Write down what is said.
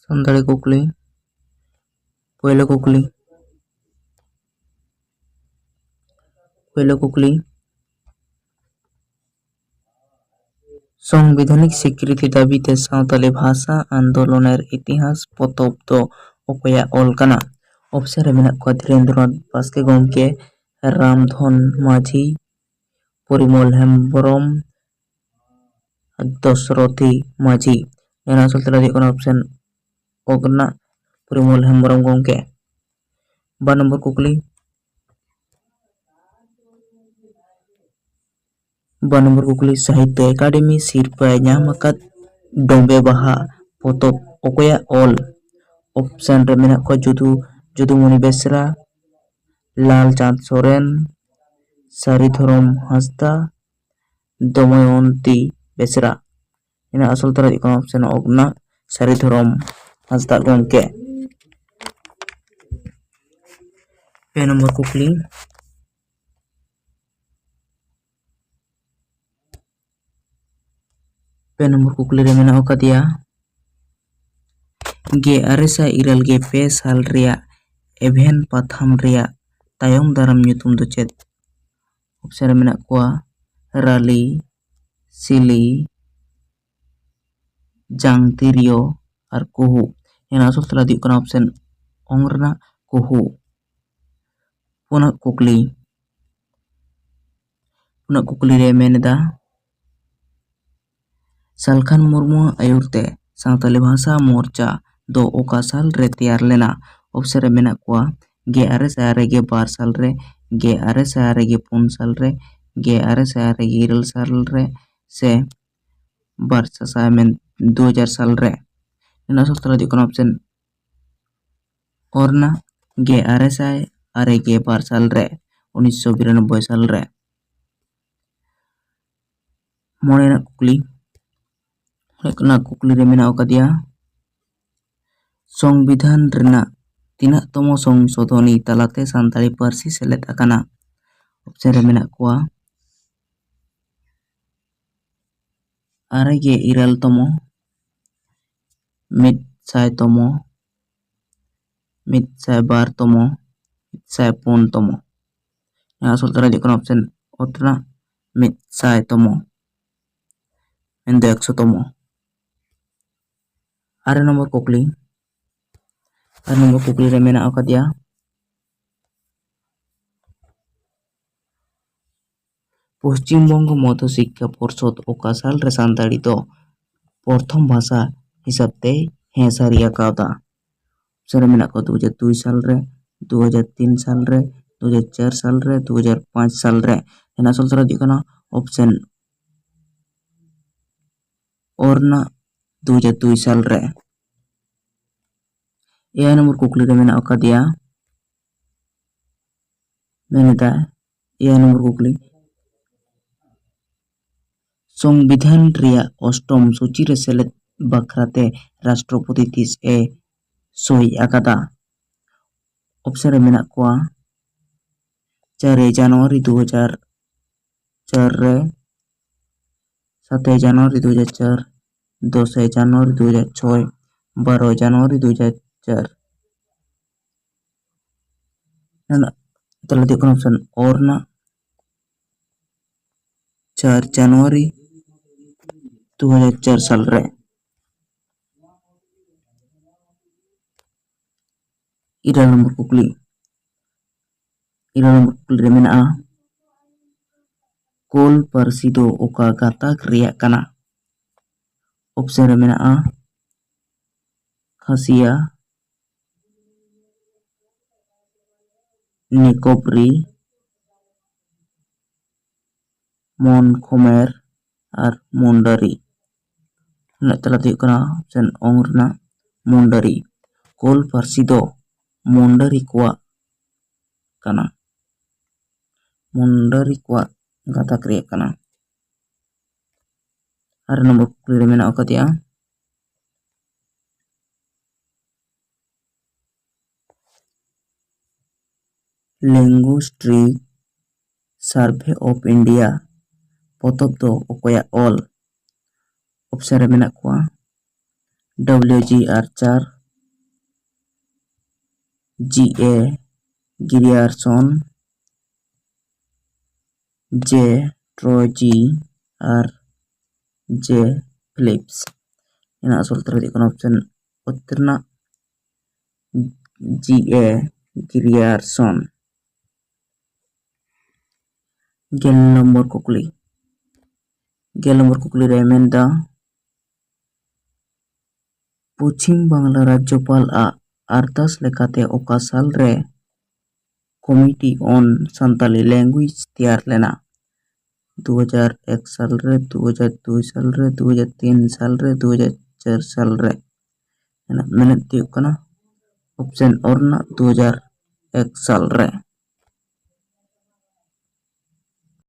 ᱥᱟᱱᱛᱟᱲᱤ ᱠᱩᱠᱞᱤ ᱯᱳᱭᱞᱳ ᱠᱩᱠᱞᱤ संवैधानिक स्वीकृति दाबीते सावताली भाषा आंदोलनेर इतिहास पतब दो अकया ऑल काना। ऑप्शन रे मेनाक को धीरेन्द्रनाथ बास्के गमके, रामधन माझी, परिमल हेम्ब्रम, दशरथी माझी। एना आसल तेला दी कोना ऑप्शन ओगना परिमल हेम्ब्रम गमके। 2 नंबर कुकली 2 नंबर कुकली साहित्य एकाडेमी सिरपाय ᱧᱟᱢ ᱟᱠᱟᱫ ᱰᱚᱸᱵᱮ ᱵᱟᱦᱟ ᱯᱚᱛᱚᱵ ᱚᱠᱚᱭᱟᱜ ᱚᱞ? ऑप्शन रे मेनाक को जुदुमणि बेसरा, लालचांद सोरेन, सारीधरम हांसदा, दमयंती बेसरा। एना आसल तेला दी कोना ऑप्शन ओगना सारीधरम हांसदा गमके। 2 नंबर कुकली रे मेनाक अकादिया 1984 साल रिया एभेन पाथाम रिया तायम दाराम nyutum do ched? ऑप्शन रे मेनाक कोआ राली, सिली, जांगतिरियो और कुहू। एना आसल तेला दी कोना ऑप्शन ओंगरना कुहू। पुनः कुकली रे मेनदा सालखान मुर्मू आयुरते सावताली भाषा मोर्चा दो ओका साल रे तैयार लेना? ऑप्शन रे मेनाक कोआ 1992 साल रे, 1994 साल रे, 1996 साल रे से 2000 साल रे। एना आसल तेला दी कोना ऑप्शन ओरना 1992 साल रे 1992 साल रे। मोनेना कुकली रे मेना अकादिया संविधान रेना तीना तम संशोधनी तालाते सानताली पारसी सेलेद आकाना? ऑप्शन रे मेना कोआ 94 तम, 100 तम, 102 तम, 104 तम। आसल तेला दी कोना ऑप्शन ओतना 100 तम एंड 100 तम। 8 नंबर कुकली रे मेना अकादिया पश्चिम बंग मध्य शिक्षा परिषद ओका साल रे सानताड़ी दो प्रथम भाषा हिसाबते हें सारिया कावदा? ऑप्शन रे मेना को 2002 साल रे, 2003 साल रे, 2004 साल रे, 2005 साल रे। एना आसल तेला दी कोना ऑप्शन ओरना 2002 साल रे। 9 नंबर कुकली रे मेना अकादिया मेनेदा 9 नंबर कुकली संविधान रिया अष्टम सूची रे सेलेद बखराते राष्ट्रपति तीस ए सही आकादा? ऑप्शन रे मेना कोआ 4 जनवरी 2004 रे, 7 जनवरी 2004, 10 जनवरी 2006, 12 जनवरी 2004। तेला दी कोना ऑप्शन ओरना 4 जनवरी 2004 साल रे। 9 नंबर कुकली रे मेना कोल पारसी दो ओका गाताक रिया काना? ऑप्शन रे मेना खासिया, निकोबरी, मोनखोमेर और मुंडरी। तेला दी कोना ऑप्शन ओंगरना मुंडरी। कोल पारसी दो मुंडरी कोआ काना, मुंडरी कोआ गाताक रिया काना। 8 नंबर कुकली रे मेना अकादिया लिंग्विस्टिक सर्वे ऑफ इंडिया पतब दो अकया ऑल? ऑप्शन रे मेना कोआ WG आर्चर, G.A. गिरियारसन, J. ट्रॉजी और J. फिलिप्स। इन आसल तरह ऑप्शन उत्तर G.A. गिरियारसन। 11 नंबर कुकली 11 नंबर कुकली रे मेनदा पश्चिम बांग्ला राज्यपाल आरदास लेकाते ओका साल रे कमिटी ऑन सान्ताली लैंग्वेज तैयार लेना 2001 साल रे 2002 साल रे 2003 साल रे 2004 साल रे मेहनत ऑप्शन और 2001 साल रे।